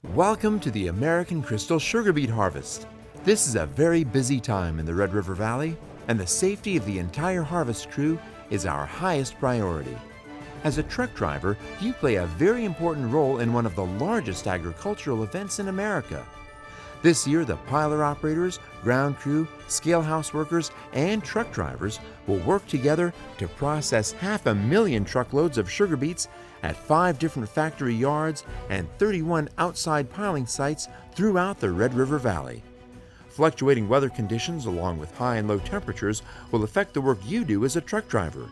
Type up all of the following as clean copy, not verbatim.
Welcome to the American Crystal Sugar Beet Harvest. This is a very busy time in the Red River Valley, and the safety of the entire harvest crew is our highest priority. As a truck driver, you play a very important role in one of the largest agricultural events in America. This year, the piler operators, ground crew, scale house workers, and truck drivers will work together to process 500,000 truckloads of sugar beets at 5 different factory yards and 31 outside piling sites throughout the Red River Valley. Fluctuating weather conditions along with high and low temperatures will affect the work you do as a truck driver.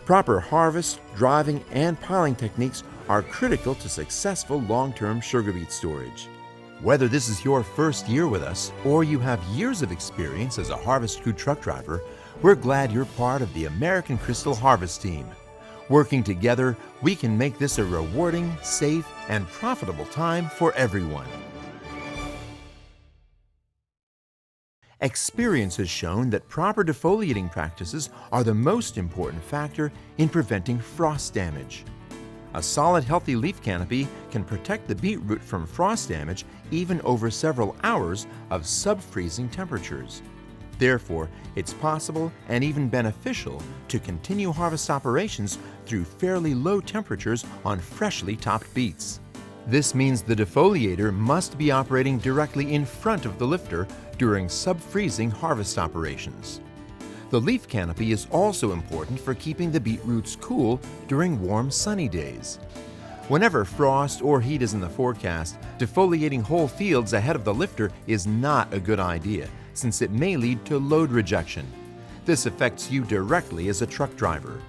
Proper harvest, driving, and piling techniques are critical to successful long-term sugar beet storage. Whether this is your first year with us or you have years of experience as a harvest crew truck driver, we're glad you're part of the American Crystal Harvest Team. Working together, we can make this a rewarding, safe, and profitable time for everyone. Experience has shown that proper defoliating practices are the most important factor in preventing frost damage. A solid, healthy leaf canopy can protect the beetroot from frost damage even over several hours of sub-freezing temperatures. Therefore, it's possible and even beneficial to continue harvest operations through fairly low temperatures on freshly topped beets. This means the defoliator must be operating directly in front of the lifter during sub-freezing harvest operations. The leaf canopy is also important for keeping the beetroots cool during warm, sunny days. Whenever frost or heat is in the forecast, defoliating whole fields ahead of the lifter is not a good idea, since it may lead to load rejection. This affects you directly as a truck driver.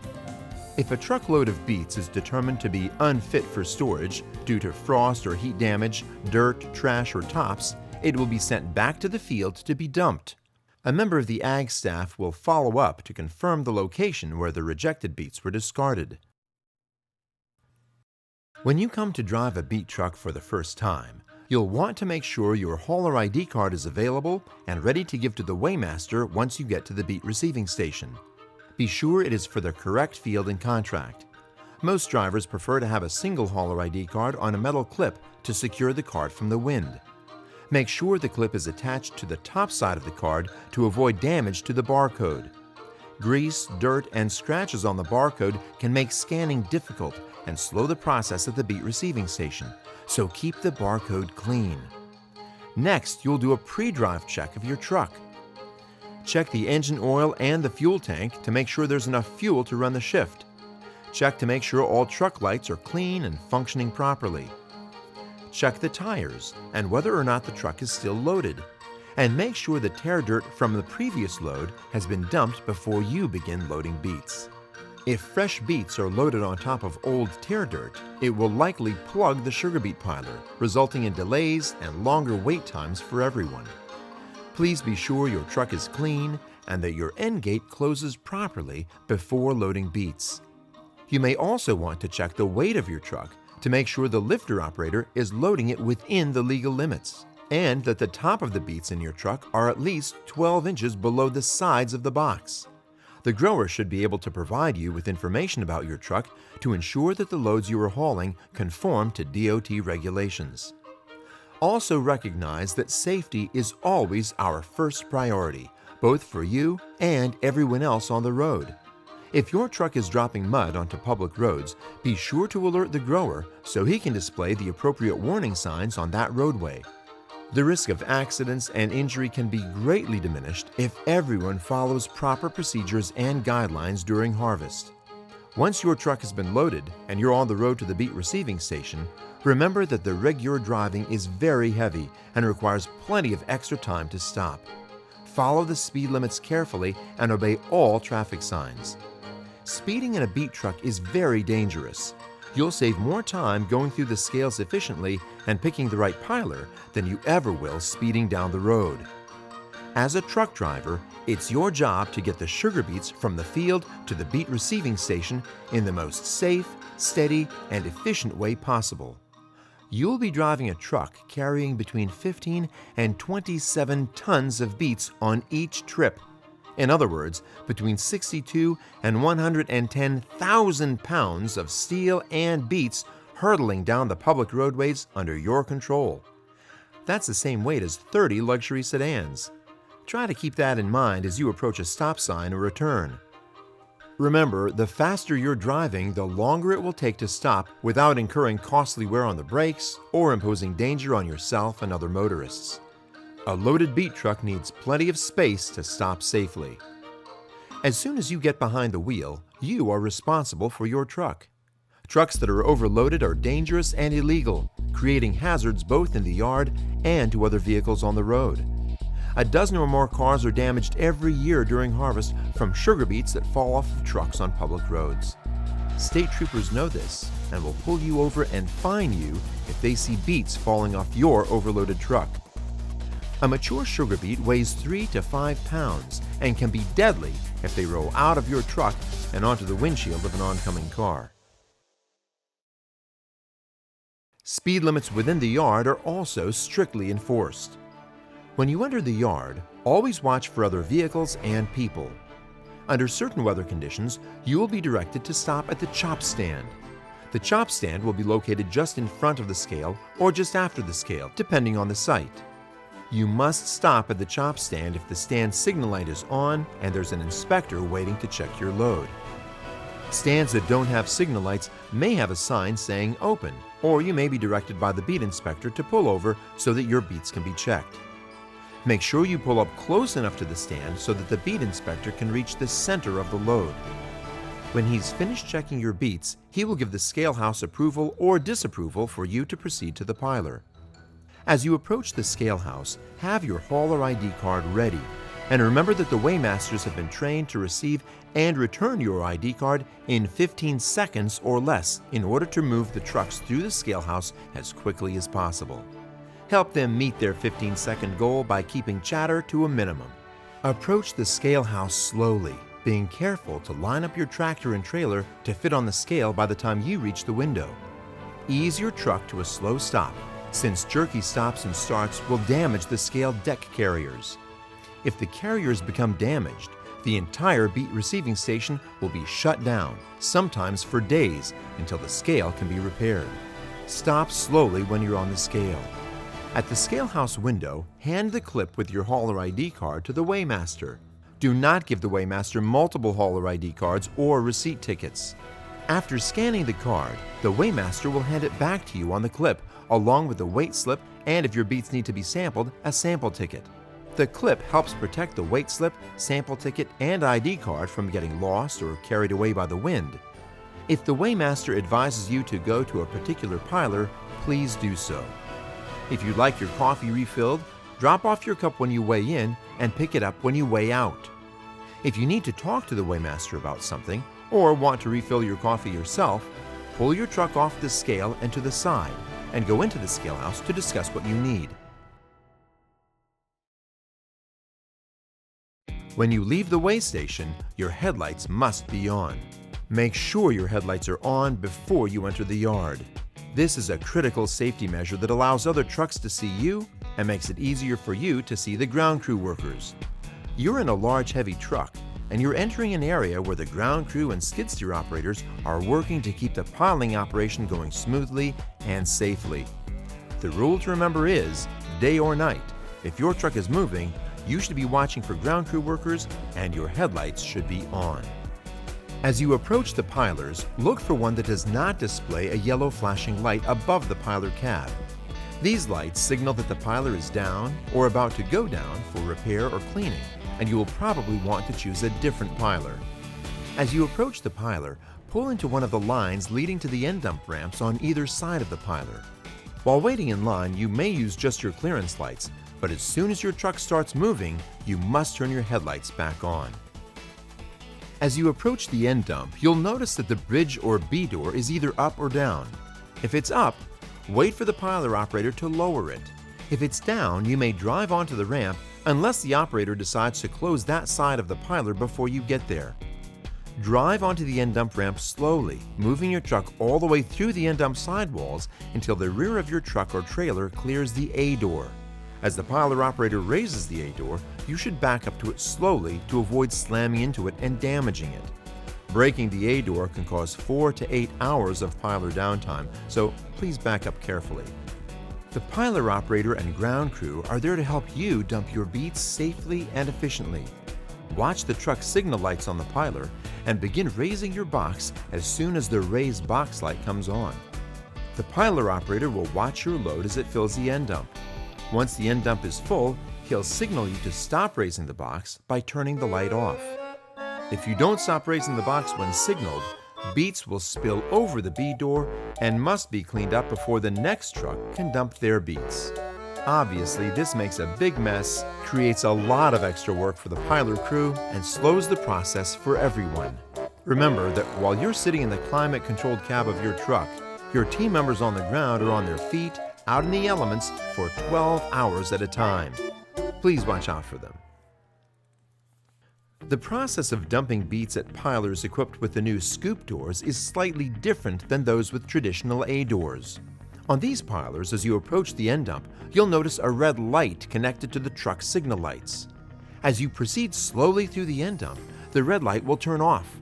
If a truckload of beets is determined to be unfit for storage due to frost or heat damage, dirt, trash, or tops, it will be sent back to the field to be dumped. A member of the ag staff will follow up to confirm the location where the rejected beets were discarded. When you come to drive a beet truck for the first time, you'll want to make sure your hauler ID card is available and ready to give to the weighmaster once you get to the beet receiving station. Be sure it is for the correct field and contract. Most drivers prefer to have a single hauler ID card on a metal clip to secure the card from the wind. Make sure the clip is attached to the top side of the card to avoid damage to the barcode. Grease, dirt, and scratches on the barcode can make scanning difficult and slow the process at the beet receiving station, so keep the barcode clean. Next, you'll do a pre-drive check of your truck. Check the engine oil and the fuel tank to make sure there's enough fuel to run the shift. Check to make sure all truck lights are clean and functioning properly. Check the tires and whether or not the truck is still loaded. And make sure the tear dirt from the previous load has been dumped before you begin loading beets. If fresh beets are loaded on top of old tear dirt, it will likely plug the sugar beet piler, resulting in delays and longer wait times for everyone. Please be sure your truck is clean and that your end gate closes properly before loading beets. You may also want to check the weight of your truck to make sure the lifter operator is loading it within the legal limits, and that the top of the beets in your truck are at least 12 inches below the sides of the box. The grower should be able to provide you with information about your truck to ensure that the loads you are hauling conform to DOT regulations. Also recognize that safety is always our first priority, both for you and everyone else on the road. If your truck is dropping mud onto public roads, be sure to alert the grower so he can display the appropriate warning signs on that roadway. The risk of accidents and injury can be greatly diminished if everyone follows proper procedures and guidelines during harvest. Once your truck has been loaded and you're on the road to the beet receiving station, remember that the rig you're driving is very heavy and requires plenty of extra time to stop. Follow the speed limits carefully and obey all traffic signs. Speeding in a beet truck is very dangerous. You'll save more time going through the scales efficiently and picking the right piler than you ever will speeding down the road. As a truck driver, it's your job to get the sugar beets from the field to the beet receiving station in the most safe, steady, and efficient way possible. You'll be driving a truck carrying between 15 and 27 tons of beets on each trip. In other words, between 62 and 110,000 pounds of steel and beets hurtling down the public roadways under your control. That's the same weight as 30 luxury sedans. Try to keep that in mind as you approach a stop sign or a turn. Remember, the faster you're driving, the longer it will take to stop without incurring costly wear on the brakes or imposing danger on yourself and other motorists. A loaded beat truck needs plenty of space to stop safely. As soon as you get behind the wheel, you are responsible for your truck. Trucks that are overloaded are dangerous and illegal, creating hazards both in the yard and to other vehicles on the road. A dozen or more cars are damaged every year during harvest from sugar beets that fall off of trucks on public roads. State troopers know this and will pull you over and fine you if they see beets falling off your overloaded truck. A mature sugar beet weighs 3 to 5 pounds and can be deadly if they roll out of your truck and onto the windshield of an oncoming car. Speed limits within the yard are also strictly enforced. When you enter the yard, always watch for other vehicles and people. Under certain weather conditions, you will be directed to stop at the chop stand. The chop stand will be located just in front of the scale or just after the scale, depending on the site. You must stop at the chop stand if the stand signal light is on and there's an inspector waiting to check your load. Stands that don't have signal lights may have a sign saying open, or you may be directed by the beet inspector to pull over so that your beets can be checked. Make sure you pull up close enough to the stand so that the beet inspector can reach the center of the load. When he's finished checking your beets, he will give the scale house approval or disapproval for you to proceed to the piler. As you approach the scale house, have your hauler ID card ready, and remember that the weighmasters have been trained to receive and return your ID card in 15 seconds or less in order to move the trucks through the scale house as quickly as possible. Help them meet their 15-second goal by keeping chatter to a minimum. Approach the scale house slowly, being careful to line up your tractor and trailer to fit on the scale by the time you reach the window. Ease your truck to a slow stop, since jerky stops and starts will damage the scale deck carriers. If the carriers become damaged, the entire beet receiving station will be shut down, sometimes for days, until the scale can be repaired. Stop slowly when you're on the scale. At the scale house window, hand the clip with your hauler ID card to the weighmaster. Do not give the weighmaster multiple hauler ID cards or receipt tickets. After scanning the card, the weighmaster will hand it back to you on the clip, along with the weight slip and, if your beets need to be sampled, a sample ticket. The clip helps protect the weight slip, sample ticket, and ID card from getting lost or carried away by the wind. If the weighmaster advises you to go to a particular piler, please do so. If you'd like your coffee refilled, drop off your cup when you weigh in and pick it up when you weigh out. If you need to talk to the weighmaster about something or want to refill your coffee yourself, pull your truck off the scale and to the side and go into the scale house to discuss what you need. When you leave the weigh station, your headlights must be on. Make sure your headlights are on before you enter the yard. This is a critical safety measure that allows other trucks to see you and makes it easier for you to see the ground crew workers. You're in a large, heavy truck, and you're entering an area where the ground crew and skid steer operators are working to keep the piling operation going smoothly and safely. The rule to remember is, day or night, if your truck is moving, you should be watching for ground crew workers and your headlights should be on. As you approach the pilers, look for one that does not display a yellow flashing light above the piler cab. These lights signal that the piler is down or about to go down for repair or cleaning, and you will probably want to choose a different piler. As you approach the piler, pull into one of the lines leading to the end dump ramps on either side of the piler. While waiting in line, you may use just your clearance lights, but as soon as your truck starts moving, you must turn your headlights back on. As you approach the end dump, you'll notice that the bridge or B door is either up or down. If it's up, wait for the piler operator to lower it. If it's down, you may drive onto the ramp unless the operator decides to close that side of the piler before you get there. Drive onto the end dump ramp slowly, moving your truck all the way through the end dump sidewalls until the rear of your truck or trailer clears the A door. As the piler operator raises the A door, you should back up to it slowly to avoid slamming into it and damaging it. Breaking the A-door can cause 4 to 8 hours of piler downtime, so please back up carefully. The piler operator and ground crew are there to help you dump your beets safely and efficiently. Watch the truck signal lights on the piler and begin raising your box as soon as the raised box light comes on. The piler operator will watch your load as it fills the end dump. Once the end dump is full, he'll signal you to stop raising the box by turning the light off. If you don't stop raising the box when signaled, beets will spill over the B-door and must be cleaned up before the next truck can dump their beets. Obviously, this makes a big mess, creates a lot of extra work for the piler crew, and slows the process for everyone. Remember that while you're sitting in the climate-controlled cab of your truck, your team members on the ground are on their feet, out in the elements, for 12 hours at a time. Please watch out for them. The process of dumping beets at pilers equipped with the new scoop doors is slightly different than those with traditional A-doors. On these pilers, as you approach the end dump, you'll notice a red light connected to the truck signal lights. As you proceed slowly through the end dump, the red light will turn off.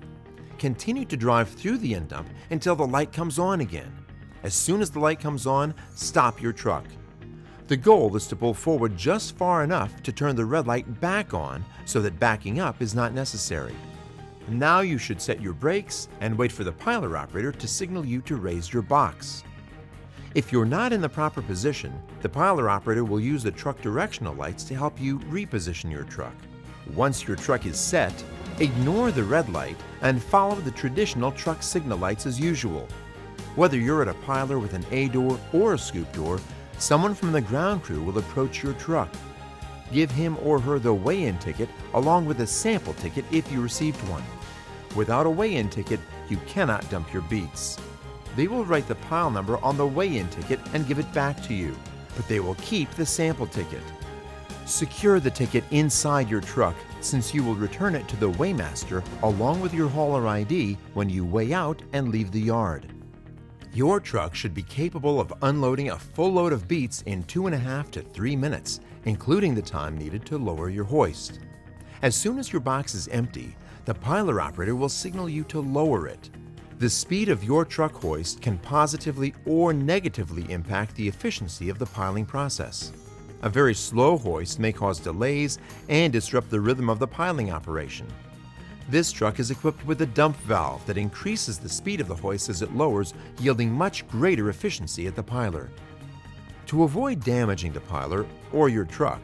Continue to drive through the end dump until the light comes on again. As soon as the light comes on, stop your truck. The goal is to pull forward just far enough to turn the red light back on so that backing up is not necessary. Now you should set your brakes and wait for the piler operator to signal you to raise your box. If you're not in the proper position, the piler operator will use the truck directional lights to help you reposition your truck. Once your truck is set, ignore the red light and follow the traditional truck signal lights as usual. Whether you're at a piler with an A-door or a scoop door, someone from the ground crew will approach your truck. Give him or her the weigh-in ticket along with a sample ticket if you received one. Without a weigh-in ticket, you cannot dump your beets. They will write the pile number on the weigh-in ticket and give it back to you, but they will keep the sample ticket. Secure the ticket inside your truck since you will return it to the weighmaster along with your hauler ID when you weigh out and leave the yard. Your truck should be capable of unloading a full load of beets in 2.5 to 3 minutes, including the time needed to lower your hoist. As soon as your box is empty, the piler operator will signal you to lower it. The speed of your truck hoist can positively or negatively impact the efficiency of the piling process. A very slow hoist may cause delays and disrupt the rhythm of the piling operation. This truck is equipped with a dump valve that increases the speed of the hoist as it lowers, yielding much greater efficiency at the piler. To avoid damaging the piler or your truck,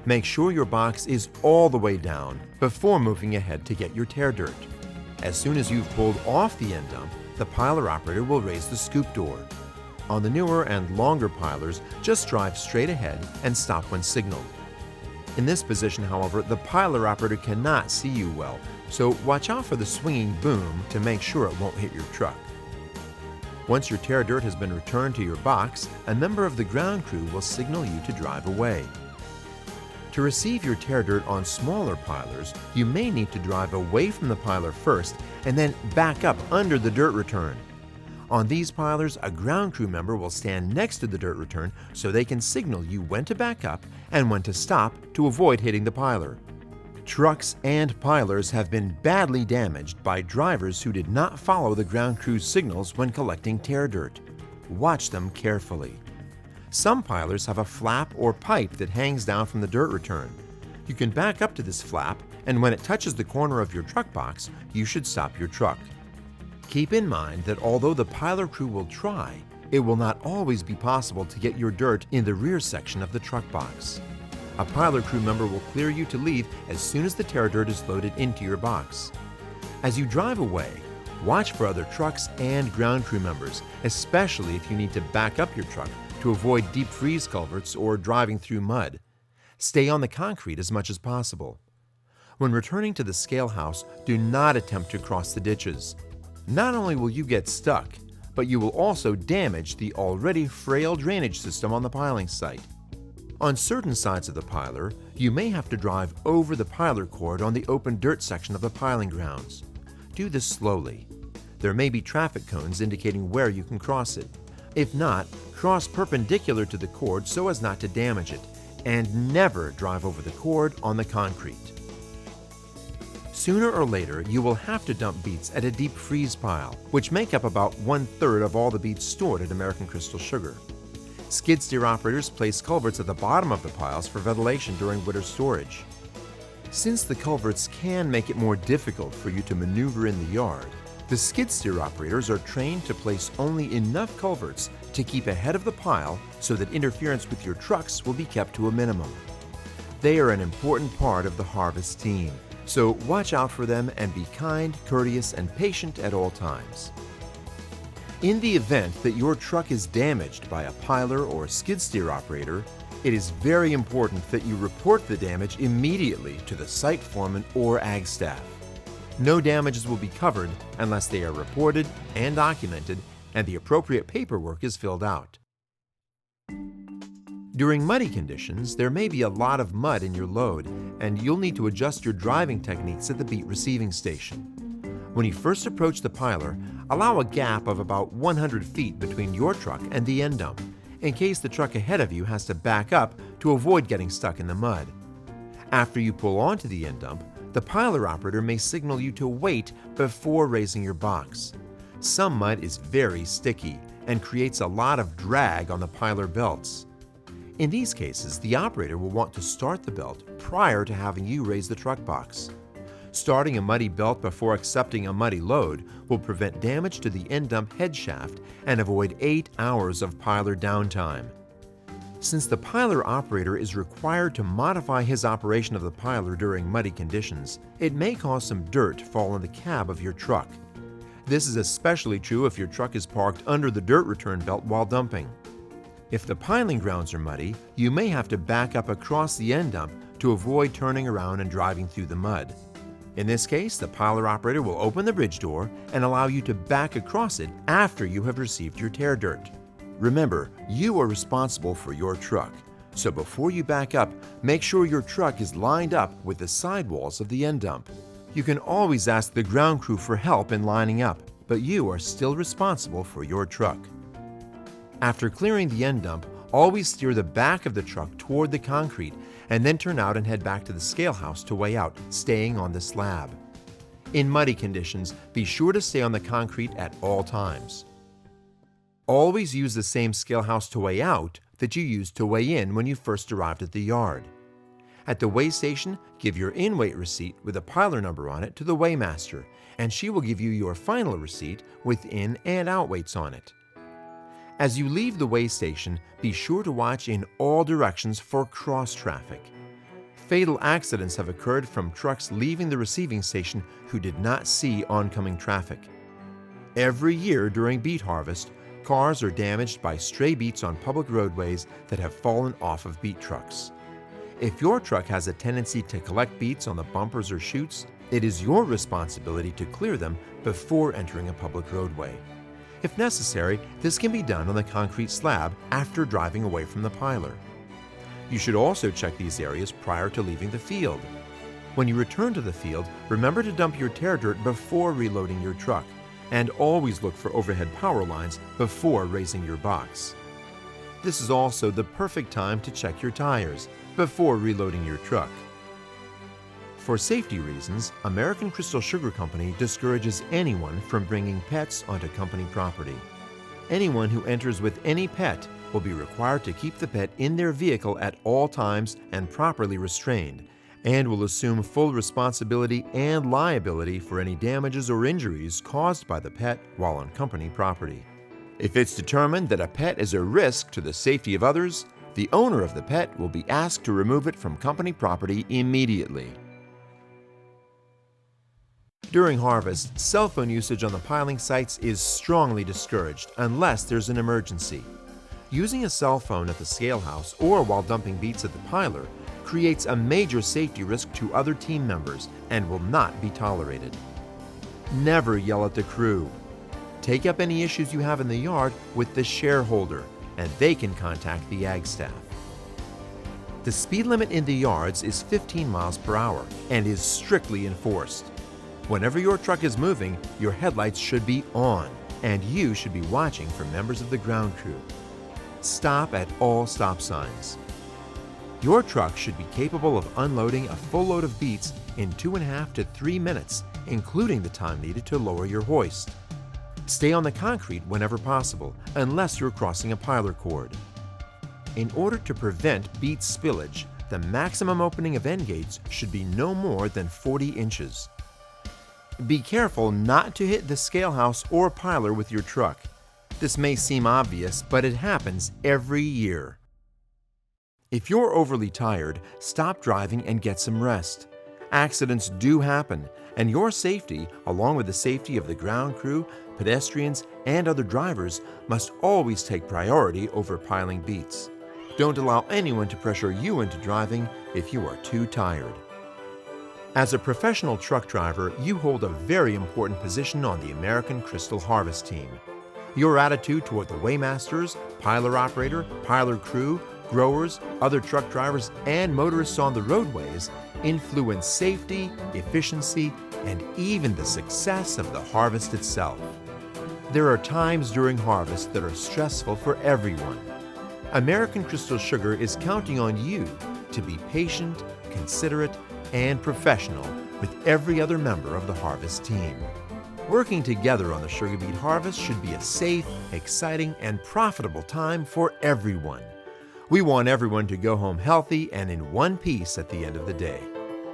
make sure your box is all the way down before moving ahead to get your tear dirt. As soon as you've pulled off the end dump, the piler operator will raise the scoop door. On the newer and longer pilers, just drive straight ahead and stop when signaled. In this position, however, the piler operator cannot see you well, so watch out for the swinging boom to make sure it won't hit your truck. Once your tear dirt has been returned to your box, a member of the ground crew will signal you to drive away. To receive your tear dirt on smaller pilers, you may need to drive away from the piler first and then back up under the dirt return. On these pilers, a ground crew member will stand next to the dirt return so they can signal you when to back up and when to stop to avoid hitting the piler. Trucks and pilers have been badly damaged by drivers who did not follow the ground crew's signals when collecting tear dirt. Watch them carefully. Some pilers have a flap or pipe that hangs down from the dirt return. You can back up to this flap, and when it touches the corner of your truck box, you should stop your truck. Keep in mind that although the piler crew will try, it will not always be possible to get your dirt in the rear section of the truck box. A piler crew member will clear you to leave as soon as the tear dirt is loaded into your box. As you drive away, watch for other trucks and ground crew members, especially if you need to back up your truck to avoid deep freeze culverts or driving through mud. Stay on the concrete as much as possible. When returning to the scale house, do not attempt to cross the ditches. Not only will you get stuck, but you will also damage the already frail drainage system on the piling site. On certain sides of the piler, you may have to drive over the piler cord on the open dirt section of the piling grounds. Do this slowly. There may be traffic cones indicating where you can cross it. If not, cross perpendicular to the cord so as not to damage it, and never drive over the cord on the concrete. Sooner or later, you will have to dump beets at a deep freeze pile, which make up about 1/3 of all the beets stored at American Crystal Sugar. Skid steer operators place culverts at the bottom of the piles for ventilation during winter storage. Since the culverts can make it more difficult for you to maneuver in the yard, the skid steer operators are trained to place only enough culverts to keep ahead of the pile so that interference with your trucks will be kept to a minimum. They are an important part of the harvest team, so watch out for them and be kind, courteous, and patient at all times. In the event that your truck is damaged by a piler or skid steer operator, it is very important that you report the damage immediately to the site foreman or ag staff. No damages will be covered unless they are reported and documented and the appropriate paperwork is filled out. During muddy conditions, there may be a lot of mud in your load, and you'll need to adjust your driving techniques at the beet receiving station. When you first approach the piler, allow a gap of about 100 feet between your truck and the end dump, in case the truck ahead of you has to back up to avoid getting stuck in the mud. After you pull onto the end dump, the piler operator may signal you to wait before raising your box. Some mud is very sticky and creates a lot of drag on the piler belts. In these cases, the operator will want to start the belt prior to having you raise the truck box. Starting a muddy belt before accepting a muddy load will prevent damage to the end dump head shaft and avoid 8 hours of piler downtime. Since the piler operator is required to modify his operation of the piler during muddy conditions, it may cause some dirt to fall in the cab of your truck. This is especially true if your truck is parked under the dirt return belt while dumping. If the piling grounds are muddy, you may have to back up across the end dump to avoid turning around and driving through the mud. In this case, the piler operator will open the bridge door and allow you to back across it after you have received your tear dirt. Remember, you are responsible for your truck, so before you back up, make sure your truck is lined up with the sidewalls of the end dump. You can always ask the ground crew for help in lining up, but you are still responsible for your truck. After clearing the end dump, always steer the back of the truck toward the concrete and then turn out and head back to the scale house to weigh out, staying on the slab. In muddy conditions, be sure to stay on the concrete at all times. Always use the same scale house to weigh out that you used to weigh in when you first arrived at the yard. At the weigh station, give your in-weight receipt with a piler number on it to the weighmaster, and she will give you your final receipt with in and out weights on it. As you leave the weigh station, be sure to watch in all directions for cross traffic. Fatal accidents have occurred from trucks leaving the receiving station who did not see oncoming traffic. Every year during beet harvest, cars are damaged by stray beets on public roadways that have fallen off of beet trucks. If your truck has a tendency to collect beets on the bumpers or chutes, it is your responsibility to clear them before entering a public roadway. If necessary, this can be done on the concrete slab after driving away from the piler. You should also check these areas prior to leaving the field. When you return to the field, remember to dump your tear dirt before reloading your truck, and always look for overhead power lines before raising your box. This is also the perfect time to check your tires before reloading your truck. For safety reasons, American Crystal Sugar Company discourages anyone from bringing pets onto company property. Anyone who enters with any pet will be required to keep the pet in their vehicle at all times and properly restrained, and will assume full responsibility and liability for any damages or injuries caused by the pet while on company property. If it's determined that a pet is a risk to the safety of others, the owner of the pet will be asked to remove it from company property immediately. During harvest, cell phone usage on the piling sites is strongly discouraged unless there's an emergency. Using a cell phone at the scale house or while dumping beets at the piler creates a major safety risk to other team members and will not be tolerated. Never yell at the crew. Take up any issues you have in the yard with the shareholder, and they can contact the ag staff. The speed limit in the yards is 15 miles per hour and is strictly enforced. Whenever your truck is moving, your headlights should be on, and you should be watching for members of the ground crew. Stop at all stop signs. Your truck should be capable of unloading a full load of beets in 2.5 to 3 minutes, including the time needed to lower your hoist. Stay on the concrete whenever possible, unless you're crossing a pilar cord. In order to prevent beet spillage, the maximum opening of end gates should be no more than 40 inches. Be careful not to hit the scale house or pilar with your truck. This may seem obvious, but it happens every year. If you're overly tired, stop driving and get some rest. Accidents do happen, and your safety, along with the safety of the ground crew, pedestrians, and other drivers, must always take priority over piling beets. Don't allow anyone to pressure you into driving if you are too tired. As a professional truck driver, you hold a very important position on the American Crystal Harvest team. Your attitude toward the weightmasters, pilar operator, pilar crew, growers, other truck drivers, and motorists on the roadways influence safety, efficiency, and even the success of the harvest itself. There are times during harvest that are stressful for everyone. American Crystal Sugar is counting on you to be patient, considerate, and professional with every other member of the harvest team. Working together on the sugar beet harvest should be a safe, exciting, and profitable time for everyone. We want everyone to go home healthy and in one piece at the end of the day.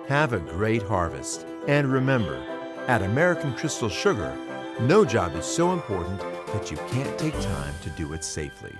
Have a great harvest. And remember, at American Crystal Sugar, no job is so important that you can't take time to do it safely.